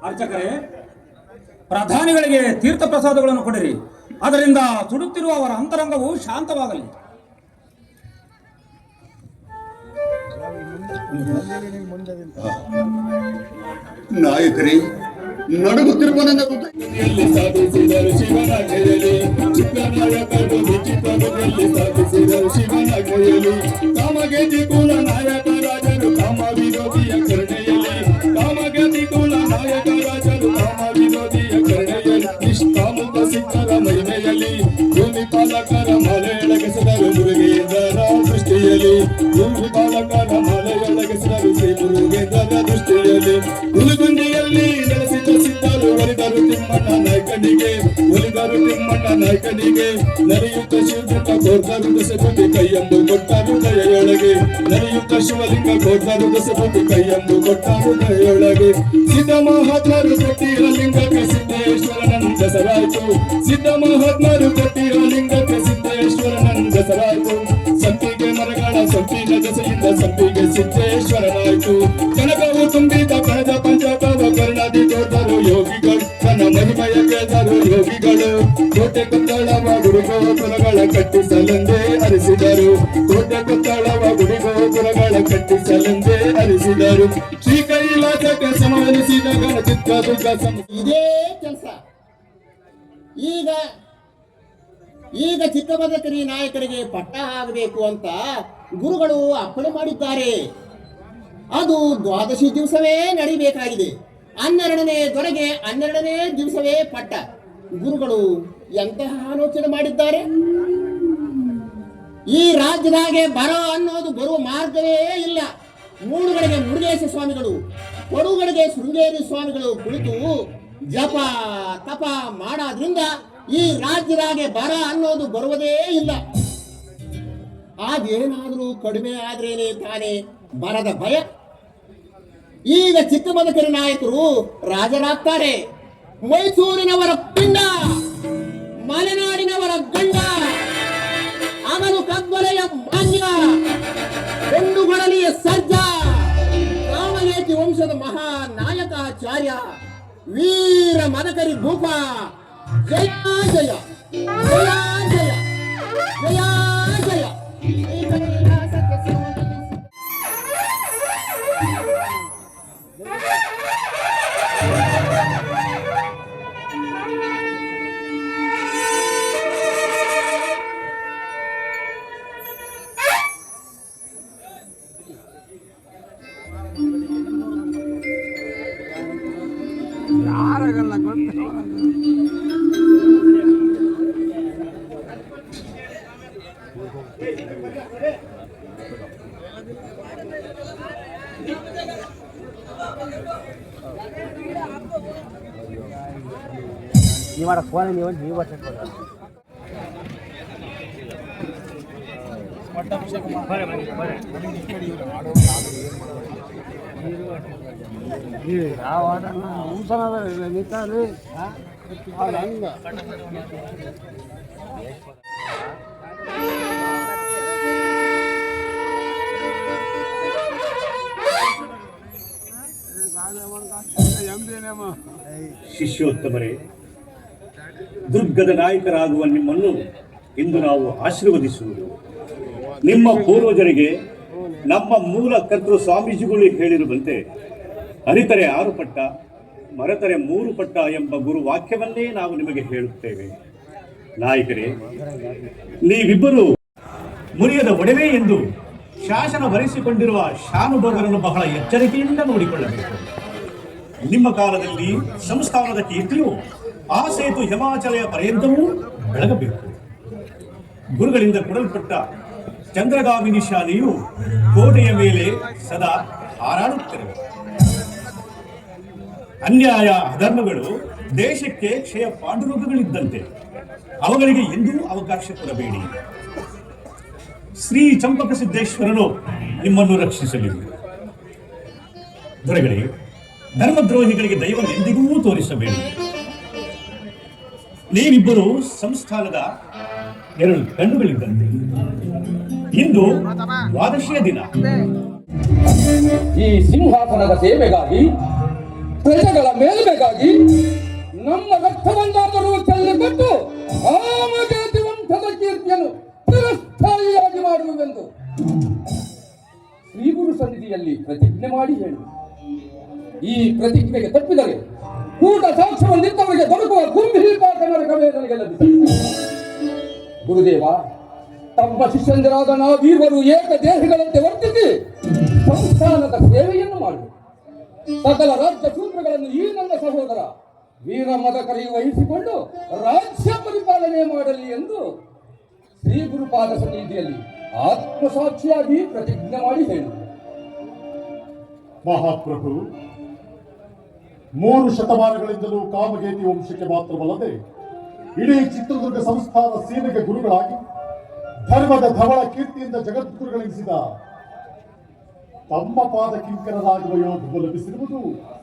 ಅರ್ಚಕರೇ, ಪ್ರಧಾನಿಗಳಿಗೆ ತೀರ್ಥ ಪ್ರಸಾದಗಳನ್ನು ಕೊಡಿರಿ. ಅದರಿಂದ ಸುಡುತ್ತಿರುವ ಅವರ ಅಂತರಂಗವು ಶಾಂತವಾಗಲಿ. ನಾಯಕರೇ, ನಡುಗುತ್ತಿರುವ ನನ್ನ ಹೃದಯದಲ್ಲಿ ಸಾಧಿಸಿದರು ಶಿವನ ಕೈಯಲ್ಲಿ. ಚಿಕ್ಕನಾಯಕರು ವಿಚಿತ್ರದಲ್ಲಿ ಸಾಧಿಸಿದರು ಶಿವನ ಕೈಯಲ್ಲಿ. ಕಾಮಗತಿ ಕುಲ ನಾಯಕ ರಾಜರು ಕಾಮ ವಿರೋಧಿಯ ಕರುಣೆಯಲ್ಲಿ. ಕಾಮಗತಿ ಕುಲ ನಾಯಕ ರಾಜರು ಕಾಮ ವಿರೋಧಿಯ ಕರುಣೆಯಲ್ಲಿ. ನಿಷ್ಕಾಮುಕ ಸಿಕ್ಕರ ಮಹಿಮೆಯಲ್ಲಿ. ಭೂಮಿ ಪಾಲಕರ ಮಲೆಯೊಳಗೆಸದರು ಮುರುಗೇಂದ್ರರ ದೃಷ್ಟಿಯಲ್ಲಿ. ಭೂಮಿ ಪಾಲಕರ ಮಲೆಯೊಳಗೆಸದರು ಶ್ರೀ ಮುರುಗೇಂದ್ರರ ದೃಷ್ಟಿಯಲ್ಲಿ. ಹುಲಗುಂಡಿಯಲ್ಲಿ ನೆಲೆಸಿದ ಸಿದ್ಧರು ಒಲಿದರು ತಿಮ್ಮಣ್ಣ ನಾಯಕನಿಗೆ. ಒಲಿದರು ತಿಮ್ಮಣ್ಣ ನಾಯಕನಿಗೆ. ನಡೆಯುತ್ತ ಶಿವಲಿಂಗ ಕೋರ್ದರು ದಸಬುದ್ಧಿ ಕೈಯೆಂದು ಕೊಟ್ಟರು ದಯೆಯೊಳಗೆ. ನಡೆಯುತ್ತ ಶಿವಲಿಂಗ ಕೋರ್ದರು ದಸಬುದ್ಧಿ ಕೈಯೆಂದು ಕೊಟ್ಟರು ದಯೆಯೊಳಗೆ. ಸಿದ್ಧ ಮಹಾತ್ಮರು ಕೊಟ್ಟಿರ ಲಿಂಗಕ್ಕೆ ಸಿದ್ದೇಶ್ವರನಂದ ದಸರಾಯ್ತು. ಸಿದ್ಧ ಮಹಾತ್ಮರು ಕೊಟ್ಟಿರ ಲಿಂಗಕ್ಕೆ ಸಿದ್ದೇಶ್ವರನಂದ ದಸರಾಯ್ತು. ಸಂಪಿಗೆ ಮರಗಳ ಸಂಪಿನ ದಸೆಯಿಂದ ಸಂಪಿಗೆ ಸಿದ್ದೇಶ್ವರನಾಯ್ತು. ಕನಕವು ತುಂಬಿದ ಕಣದ ಪಂಚಕವ ಕರ್ಣದಿ ತೋರ್ದರು ಯೋಗಿಗಳು. ತನ್ನ ಮಹಿಮೆಯ ಕೇಳಿದರು ಯೋಗಿಗಳು. ಕೋಟೆ ಕೊತ್ತಳವ ಗುಡಿಗೋಪುರಗಳ ಕಟ್ಟಿಸಲೆಂದೇ ಹರಿಸಿದರು. ಕೋಟೆ ಕೊತ್ತಳವ ಗುಡಿಗೋಪುರಗಳ ಕಟ್ಟಿಸಲೆಂದೇ ಹರಿಸಿದರು. ಶ್ರೀ ಕೈಲಾಸಕ್ಕೆ ಸಮವನಿಸಿದ ಗಣಚಿತ್ರದುರ್ಗ ಇದೇ ಕೆಲಸ ಈಗ ಚಿಕ್ಕಬದಕರಿ ನಾಯಕರಿಗೆ ಪಟ್ಟ ಆಗಬೇಕು ಅಂತ ಗುರುಗಳು ಅಪ್ಪಣೆ ಮಾಡಿದ್ದಾರೆ. ಅದು ದ್ವಾದಶಿ ದಿವಸವೇ ನಡಿಬೇಕಾಗಿದೆ. 12ನೇ ದೊರೆಗೆ 12ನೇ ದಿವಸವೇ ಪಟ್ಟ. ಗುರುಗಳು ಎಂತಹ ಆಲೋಚನೆ ಮಾಡಿದ್ದಾರೆ. ಈ ರಾಜ್ಯದಾಗೆ ಬರೋ ಅನ್ನೋದು ಬರುವ ಮಾರ್ಗವೇ ಇಲ್ಲ. ಮೂಡುಗಳಿಗೆ ಮುರುಗೇಶ ಸ್ವಾಮಿಗಳು, ಕೊಡುಗಳಿಗೆ ಶೃಂಗೇರಿ ಸ್ವಾಮಿಗಳು ಕುಳಿತು ಜಪ ತಪ ಮಾಡೋದ್ರಿಂದ ಈ ರಾಜ್ಯದಾಗೆ ಬರ ಅನ್ನೋದು ಬರುವುದೇ ಇಲ್ಲ. ಅದೇನಾದ್ರೂ ಕಡಿಮೆ ಆದ್ರೇನೆ ತಾನೇ ಬರದ ಭಯ. ಈಗ ಚಿಕ್ಕಬದಕರಿ ನಾಯಕರು ರಾಜರಾಗ್ತಾರೆ. ಮೈಸೂರಿನವರ ಪಿಂಡ, ಮಲೆನಾಡಿನವರ ಗಂಡ, ಅವನು ಕಗ್ಗೊಲೆಯ ಮಾನ್ಯ, ಹೆಣ್ಣುಗೊಡಲಿಯ ಸರ್ಜ, ಕಾಮಗೇತಿ ವಂಶದ ಮಹಾ ನಾಯಕಾಚಾರ್ಯ, ವೀರ ಮದಕರಿ ಭೂಪ. ಜಯ ಜಯ ಜಯ ಜಯ ಜಯ ಜಯ. ಯಾರಾಗಲ್ಲ ಗೊತ್ತ. ನೀವಾಡ ಫೋನ್ ನೀವು ಶಿಷ್ಯೋತ್ತಮರೇ, ದುರ್ಗದ ನಾಯಕರಾಗುವ ನಿಮ್ಮನ್ನು ಇಂದು ನಾವು ಆಶೀರ್ವದಿಸುವುದು. ನಿಮ್ಮ ಪೂರ್ವಜರಿಗೆ ನಮ್ಮ ಮೂಲ ಕರ್ತೃ ಸ್ವಾಮೀಜಿಗಳು ಹೇಳಿರುವಂತೆ ಅರಿತರೆ 6 ಪಟ್ಟ, ಮರೆತರೆ 3 ಪಟ್ಟ ಎಂಬ ಗುರು ವಾಕ್ಯವನ್ನೇ ನಾವು ನಿಮಗೆ ಹೇಳುತ್ತೇವೆ. ನಾಯಕರೇ, ನೀವಿಬ್ಬರು ಮುರಿಯದ ಒಡವೆ ಎಂದು ಶಾಸನ ಬರೆಸಿಕೊಂಡಿರುವ ಶಾನುಭೋಗರನ್ನು ಬಹಳ ಎಚ್ಚರಿಕೆಯಿಂದ ನೋಡಿಕೊಳ್ಳಬೇಕು. ನಿಮ್ಮ ಕಾಲದಲ್ಲಿ ಸಂಸ್ಥಾನದ ಕೀರ್ತಿಯು ಆ ಸೇತು ಹಿಮಾಚಲೆಯ ಪರ್ಯಂತವೂ ಬೆಳಗಬೇಕು. ಗುರುಗಳಿಂದ ಕೊಡಲ್ಪಟ್ಟ ಚಂದ್ರಗಾಮಿನಿ ಶಾಲೆಯು ಕೋಟೆಯ ಮೇಲೆ ಸದಾ ಹಾರಾಡುತ್ತಿರುವೆ. ಅನ್ಯಾಯ ಅಧರ್ಮಗಳು ದೇಶಕ್ಕೆ ಕ್ಷಯ ಪಾಂಡುರೋಗಗಳಿದ್ದಂತೆ, ಅವುಗಳಿಗೆ ಎಂದೂ ಅವಕಾಶ ಕೊಡಬೇಡಿ. ಶ್ರೀ ಚಂಪಕ ಸಿದ್ದೇಶ್ವರನು ನಿಮ್ಮನ್ನು ರಕ್ಷಿಸಲಿ. ದೊರೆಗಳೇ, ಧರ್ಮದ್ರೋಹಿಗಳಿಗೆ ದೈವವೆಂದಿಗೂ ತೋರಿಸಬೇಡಿ. ನೀವಿಬ್ಬರು ಸಂಸ್ಥಾನದ 2 ಕಣ್ಣುಗಳಿದ್ದಂತೆ. ಇಂದು ದ್ವಾದಶಿಯ ದಿನ. ಈ ಸಿಂಹಾಸನದ ಸೇವೆಗಾಗಿ, ಪ್ರಜೆಗಳ ಮೇಲ್ಮೆಗಾಗಿ ನಮ್ಮ ರಕ್ತವನ್ನಾದರೂ ಚೆಲ್ಲಿಕೊಟ್ಟು ಕಾಮಕೇತು ವಂಶದ ಕೀರ್ತಿಯನ್ನು ಚಿರಸ್ಥಾಯಿಯಾಗಿ ಮಾಡುವುದೆಂದು ಶ್ರೀಗುರು ಸನ್ನಿಧಿಯಲ್ಲಿ ಪ್ರತಿಜ್ಞೆ ಮಾಡಿ ಹೇಳು. ಈ ಪ್ರತಿಜ್ಞೆಗೆ ತಪ್ಪಿದರೆ ಕೂಟ ಸಾಕ್ಷ್ಯವನ್ನಿದ್ದವರಿಗೆ ದೊರಕುವ ಕುಂಭಿಪಾತ ನರಕವೇ ನನಗೆ ಲಭಿಸಿದೆ. ಗುರುದೇವ, ತಮ್ಮ ಶಿಷ್ಯಂದಿರಾದ ನಾವೀರ್ವರು ಏಕದೇಹಿಗಳಂತೆ ವರ್ತಿಸಿ ಸಂಸ್ಥಾನದ ಸೇವೆಯನ್ನು ಮಾಡಿ ಸಕಲ ರಾಜ್ಯ ಸೂತ್ರಗಳನ್ನು ಈ ನನ್ನ ಸಹೋದರ ವೀರ ಮದಕರಿ ವಹಿಸಿಕೊಂಡು ರಾಜ್ಯ ಪರಿಪಾಲನೆ ಮಾಡಲಿ ಎಂದು ಶ್ರೀ ಗುರುಪಾದ ಸನ್ನಿಧಿಯಲ್ಲಿ ಆತ್ಮಸಾಕ್ಷಿಯಾಗಿ ಪ್ರತಿಜ್ಞೆ ಮಾಡಿ ಹೇಳು. ಮಹಾಪ್ರಭು, 3 ಶತಮಾನಗಳಿಂದಲೂ ಕಾಮಗೇತಿ ವಂಶಕ್ಕೆ ಮಾತ್ರವಲ್ಲದೆ ಇಡೀ ಚಿತ್ರದುರ್ಗ ಸಂಸ್ಥಾನ ಸೀಮೆಗೆ ಗುರುಗಳಾಗಿ ಧರ್ಮದ ಧವಳ ಕೀರ್ತಿಯಿಂದ ಜಗದ್ಗುರುಗಳೆನಿಸಿದ ತಮ್ಮ ಪಾದ ಕಿಂಕರರಾಗುವ ಯೋಗವು ಲಭಿಸಿರುವುದು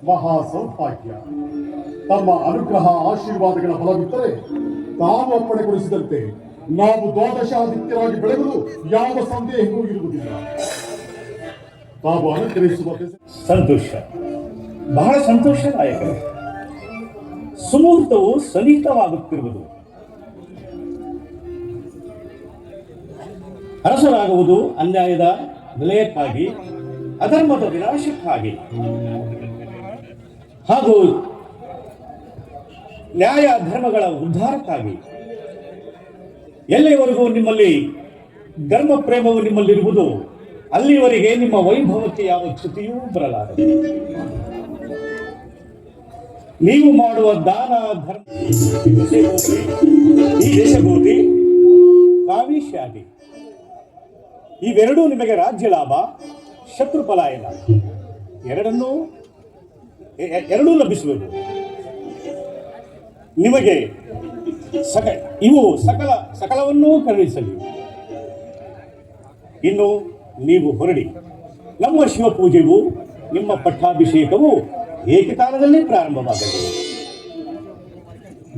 ಮಹಾ ಸೌಭಾಗ್ಯ. ತಮ್ಮ ಅನುಗ್ರಹ ಆಶೀರ್ವಾದಗಳ ಬಲವಿದ್ದರೆ ತಾವು ಅಪ್ಪಣೆಗೊಳಿಸಿದಂತೆ ನಾವು ದ್ವಾದಶಾದಿತ್ಯರಾಗಿ ಬೆಳೆಯುವುದು ಯಾವ ಸಂದೇಹವೂ ಇರುವುದಿಲ್ಲ. ತಾವು ಅನುಗ್ರಹಿಸುವ ಸಂತೋಷ, ಬಹಳ ಸಂತೋಷ ನಾಯಕರೇ. ಸುಮುಹೂರ್ತವು ಸನ್ನಿಹಿತವಾಗುತ್ತಿರುವುದು. ಅರಸರಾಗುವುದು ಅನ್ಯಾಯದ ವಿಲಯಕ್ಕಾಗಿ, ಅಧರ್ಮದ ವಿನಾಶಕ್ಕಾಗಿ ಹಾಗೂ ನ್ಯಾಯ ಧರ್ಮಗಳ ಉದ್ಧಾರಕ್ಕಾಗಿ. ಎಲ್ಲಿವರೆಗೂ ನಿಮ್ಮಲ್ಲಿ ಧರ್ಮ ಪ್ರೇಮವು ನಿಮ್ಮಲ್ಲಿರುವುದು, ಅಲ್ಲಿವರೆಗೆ ನಿಮ್ಮ ವೈಭವಕ್ಕೆ ಯಾವ ಚ್ಯುತಿಯೂ ಬರಲಾರದು. ನೀವು ಮಾಡುವ ದಾನ ಧರ್ಮ, ಈ ದೇಶಭೂತಿ, ಕಾವಿಷ್ಯಾದಿ ಇವೆರಡೂ ನಿಮಗೆ ರಾಜ್ಯ ಲಾಭ, ಶತ್ರು ಪಲಾಯನ ಎರಡೂ ಲಭಿಸುವುದು. ನಿಮಗೆ ಇವು ಸಕಲವನ್ನೂ ಕರುಣಿಸಲಿ. ಇನ್ನು ನೀವು ಹೊರಡಿ. ನಮ್ಮ ಶಿವಪೂಜೆಗೂ ನಿಮ್ಮ ಪಟ್ಟಾಭಿಷೇಕವು ಏಕಕಾಲದಲ್ಲಿ ಪ್ರಾರಂಭವಾಗಲಿದೆ.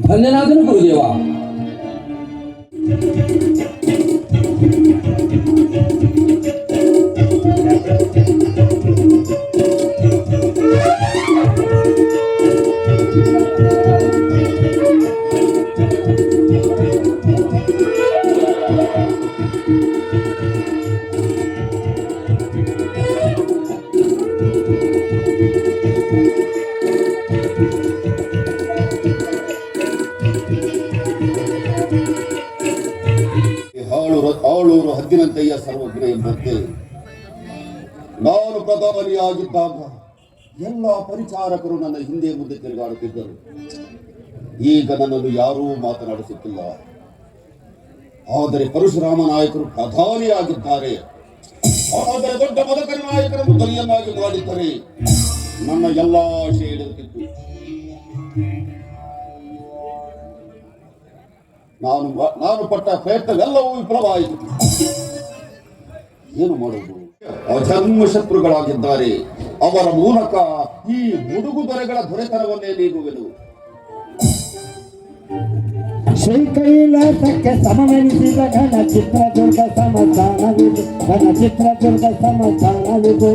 ಧನ್ಯನಾದನು ಗುರುದೇವ. ಆಳೂರು ಹದ್ದಿನಂತೆಯ ಸರ್ವಜ್ಞ ಎಂಬಂತೆ ನಾನು ಪ್ರಧಾನಿಯಾಗಿದ್ದಾಗ ಎಲ್ಲ ಪರಿಚಾರಕರು ನನ್ನ ಹಿಂದೆ ಮುಂದೆ ತಿರುಗಾಡುತ್ತಿದ್ದರು. ಈಗ ನನ್ನನ್ನು ಯಾರೂ ಮಾತನಾಡಿಸುತ್ತಿಲ್ಲ. ಆದರೆ ಪರಶುರಾಮ ನಾಯಕರು ಪ್ರಧಾನಿಯಾಗಿದ್ದಾರೆ. ಆದರೆ ದೊಡ್ಡ ಮದಕರಿ ನಾಯಕರನ್ನು ಧ್ವನಿಯನ್ನಾಗಿ ಮಾಡಿದ್ದರೆ ನನ್ನ ಎಲ್ಲ ಆಶೆ ಇಡುತ್ತಿತ್ತು. ನಾನು ಪಟ್ಟ ಪ್ರಯತ್ನವೆಲ್ಲವೂ ವಿಫಲವಾಯಿತು. ಏನು ಮಾಡುವುದು? ಅಜನ್ಮ ಶತ್ರುಗಳಾಗಿದ್ದಾರೆ. ಅವರ ಮೂಲಕ ಈ ಮುಡುಗು ದೊರೆಗಳ ದೊರೆತನವನ್ನೇ ನೀಗುವೆನು. ಶ್ರೀಕೈಲಾಸಕ್ಕೆ ಸಮವೆನಿಸಿದ ಘನ ಚಿತ್ರದುರ್ಗ ಸಮಸ್ಥಾನವಿದು, ಘನ ಚಿತ್ರದುರ್ಗ ಸಮಸ್ಥಾನವಿದು.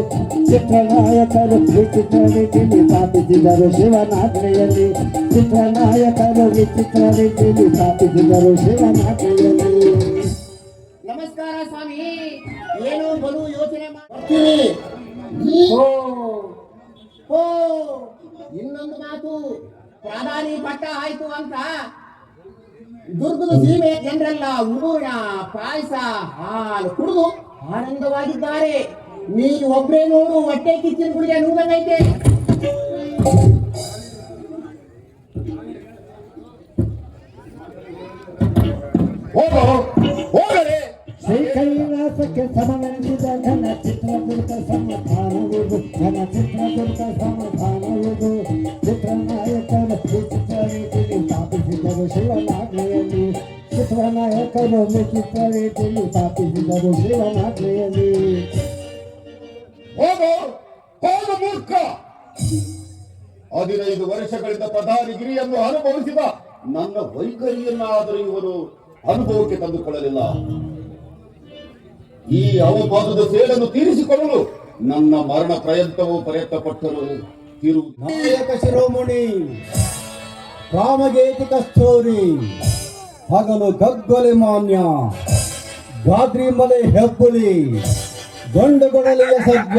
ಚಿತ್ರನಾಯಕರು ವಿಚಿತ್ರ ರೀತಿಯಲ್ಲಿ ಸ್ಥಾಪಿಸಿದರು ಶಿವನಾತ್ರೆಯಲ್ಲಿ. ಚಿತ್ರನಾಯಕರು ವಿಚಿತ್ರ ರೀತಿಯಲ್ಲಿ ಸ್ಥಾಪಿಸಿದರು ಶಿವನಾತ್ರೆಯಲ್ಲಿ. ನಮಸ್ಕಾರ ಸ್ವಾಮಿ. ಏನು ಬಲು ಯೋಚನೆ ಮಾಡ್ತೀರಿ? ಇನ್ನೊಂದು ಮಾತು, ಪ್ರಧಾನಿ ಪಟ್ಟ ಆಯ್ತು ಅಂತ ದುರ್ಗದ ಸೀಮೆ ಜನರೆಲ್ಲ ಊರಿನ ಪಾಯಸ ಹಾಲು ಕುಡಿದು ಆನಂದವಾಗಿದ್ದಾರೆ. ನೀನು ಒಬ್ಬರೇ ನೋಡು, ಹೊಟ್ಟೆ ಕಿಚ್ಚಿನ ಗುಳಿಗೆ ನೂದಂಗೈತೆ. ಶ್ರೀಕೈಲಾಸಕ್ಕೆ ಸಮವೆನಿಸಿದ ಘನ ಚಿತ್ರದುರ್ಗ ಸಮಸ್ಥಾನವಿದು, ವಿಚಿತ್ರ ರೀತಿಯಲ್ಲಿ ಸ್ಥಾಪಿಸಿದರು ಶಿವನಾತ್ರೆಯಲ್ಲಿ. ಹೋಗೋ ಹೋಗ ಮೂರ್ಖ. 15 ವರ್ಷಗಳಿಂದ ಪ್ರಧಾನಿಗಿರಿಯನ್ನು ಅನುಭವಿಸಿದ ನನ್ನ ವೈಖರಿಯನ್ನಾದರೂ ಇವರು ಅನುಭವಕ್ಕೆ ತಂದುಕೊಳ್ಳಲಿಲ್ಲ. ಈ ಅವಮಾನದ ಸೇಡನ್ನು ತೀರಿಸಿಕೊಳ್ಳಲು ನನ್ನ ಮರಣ ಪ್ರಯತ್ನ ಪಟ್ಟರು ನಾಯಕ ಶಿರೋಮಣಿ ಕಾಮಗೇತಿ ಕಸ್ತೂರಿ ಹಗಲು ಗಗ್ಗೊಲೆ ಮಾನ್ಯ ಗಾದ್ರಿ ಮಲೆ ಹೆಬ್ಬುಲಿ ಗಂಡುಗೊಡಲೆಯ ಸಜ್ಜ.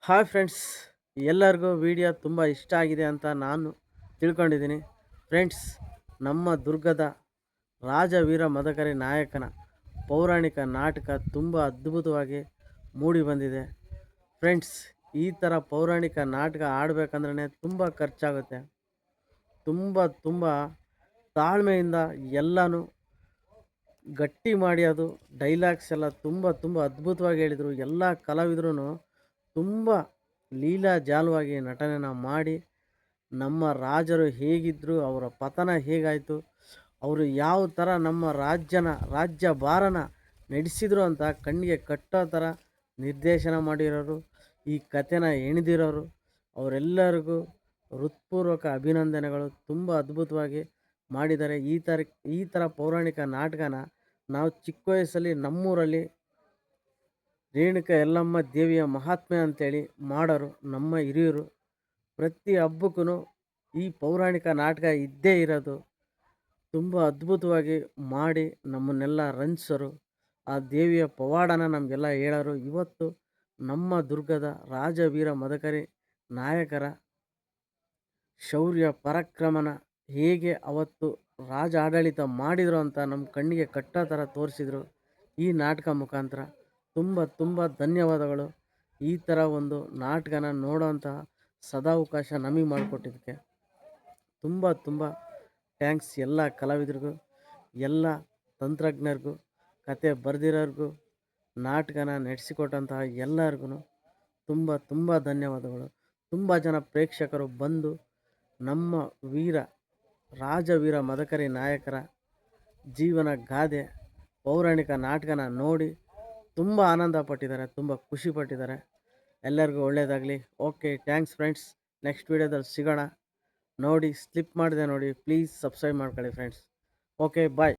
ಹಾಯ್ ಫ್ರೆಂಡ್ಸ್, ಎಲ್ಲರಿಗೂ ವಿಡಿಯೋ ತುಂಬ ಇಷ್ಟ ಆಗಿದೆ ಅಂತ ನಾನು ತಿಳ್ಕೊಂಡಿದ್ದೀನಿ. ಫ್ರೆಂಡ್ಸ್, ನಮ್ಮ ದುರ್ಗದ ರಾಜವೀರ ಮದಕರಿ ನಾಯಕನ ಪೌರಾಣಿಕ ನಾಟಕ ತುಂಬ ಅದ್ಭುತವಾಗಿ ಮೂಡಿ ಬಂದಿದೆ. ಫ್ರೆಂಡ್ಸ್, ಈ ಥರ ಪೌರಾಣಿಕ ನಾಟಕ ಆಡಬೇಕಂದ್ರೆ ತುಂಬ ಖರ್ಚಾಗುತ್ತೆ. ತುಂಬ ತಾಳ್ಮೆಯಿಂದ ಎಲ್ಲನೂ ಗಟ್ಟಿ ಮಾಡಿ ಅದು ಡೈಲಾಗ್ಸ್ ಎಲ್ಲ ತುಂಬ ಅದ್ಭುತವಾಗಿ ಹೇಳಿದರು. ಎಲ್ಲ ಕಲಾವಿದರು ತುಂಬ ಲೀಲಾ ಜಾಲವಾಗಿ ನಟನೆಯನ್ನು ಮಾಡಿ ನಮ್ಮ ರಾಜರು ಹೇಗಿದ್ದರು, ಅವರ ಪತನ ಹೇಗಾಯಿತು, ಅವರು ಯಾವ ಥರ ನಮ್ಮ ರಾಜ್ಯ ಭಾರನ ನಡೆಸಿದರು ಅಂತ ಕಣ್ಣಿಗೆ ಕಟ್ಟೋ ಥರ ನಿರ್ದೇಶನ ಮಾಡಿರೋರು, ಈ ಕಥೆನ ಎಣೆದಿರೋರು ಅವರೆಲ್ಲರಿಗೂ ಹೃತ್ಪೂರ್ವಕ ಅಭಿನಂದನೆಗಳು. ತುಂಬ ಅದ್ಭುತವಾಗಿ ಮಾಡಿದ್ದಾರೆ. ಈ ಥರ ಪೌರಾಣಿಕ ನಾಟಕನ ನಾವು ಚಿಕ್ಕ ವಯಸ್ಸಲ್ಲಿ ನಮ್ಮೂರಲ್ಲಿ ರೇಣುಕ ಯಲ್ಲಮ್ಮ ದೇವಿಯ ಮಹಾತ್ಮೆ ಅಂತೇಳಿ ಮಾಡೋರು ನಮ್ಮ ಹಿರಿಯರು. ಪ್ರತಿ ಹಬ್ಬಕ್ಕೂ ಈ ಪೌರಾಣಿಕ ನಾಟಕ ಇದ್ದೇ ಇರೋದು. ತುಂಬ ಅದ್ಭುತವಾಗಿ ಮಾಡಿ ನಮ್ಮನ್ನೆಲ್ಲ ರಂಜಿಸೋರು, ಆ ದೇವಿಯ ಪವಾಡನ ನಮಗೆಲ್ಲ ಹೇಳೋರು. ಇವತ್ತು ನಮ್ಮ ದುರ್ಗದ ರಾಜವೀರ ಮದಕರಿ ನಾಯಕರ ಶೌರ್ಯ ಪರಾಕ್ರಮನ ಹೇಗೆ ಅವತ್ತು ರಾಜ ಆಡಳಿತ ಮಾಡಿದರು ಅಂತ ನಮ್ಮ ಕಣ್ಣಿಗೆ ಕಟ್ಟೋ ಥರ ತೋರಿಸಿದ್ರು ಈ ನಾಟಕ ಮುಖಾಂತರ. ತುಂಬ ತುಂಬ ಧನ್ಯವಾದಗಳು. ಈ ಥರ ಒಂದು ನಾಟಕನ ನೋಡೋಂತಹ ಸದಾವಕಾಶ ನಮಗೆ ಮಾಡಿಕೊಟ್ಟಿದ್ದಕ್ಕೆ ತುಂಬ ತುಂಬ ಥ್ಯಾಂಕ್ಸ್ ಎಲ್ಲ ಕಲಾವಿದರಿಗೂ, ಎಲ್ಲ ತಂತ್ರಜ್ಞರಿಗೂ, ಕತೆ ಬರೆದಿರೋರ್ಗೂ, ನಾಟಕನ ನಡೆಸಿಕೊಟ್ಟಂತಹ ಎಲ್ಲರಿಗೂ ತುಂಬ ತುಂಬ ಧನ್ಯವಾದಗಳು. ತುಂಬ ಜನ ಪ್ರೇಕ್ಷಕರು ಬಂದು ನಮ್ಮ ರಾಜವೀರ ಮದಕರಿ ನಾಯಕರ ಜೀವನ ಗಾದೆ ಪೌರಾಣಿಕ ನಾಟಕನ ನೋಡಿ ತುಂಬ ಆನಂದ ಪಟ್ಟಿದ್ದಾರೆ, ತುಂಬ ಖುಷಿ ಪಟ್ಟಿದ್ದಾರೆ. ಎಲ್ಲರಿಗೂ ಒಳ್ಳೆಯದಾಗಲಿ. Okay, thanks friends. ನೆಕ್ಸ್ಟ್ ವೀಡಿಯೋದಲ್ಲಿ ಸಿಗೋಣ. ನೋಡಿ, ಸ್ಲಿಪ್ ಮಾಡಿದೆ ನೋಡಿ, ಪ್ಲೀಸ್ ಸಬ್ಸ್ಕ್ರೈಬ್ ಮಾಡ್ಕೊಳ್ಳಿ ಫ್ರೆಂಡ್ಸ್. ಓಕೆ, ಬಾಯ್.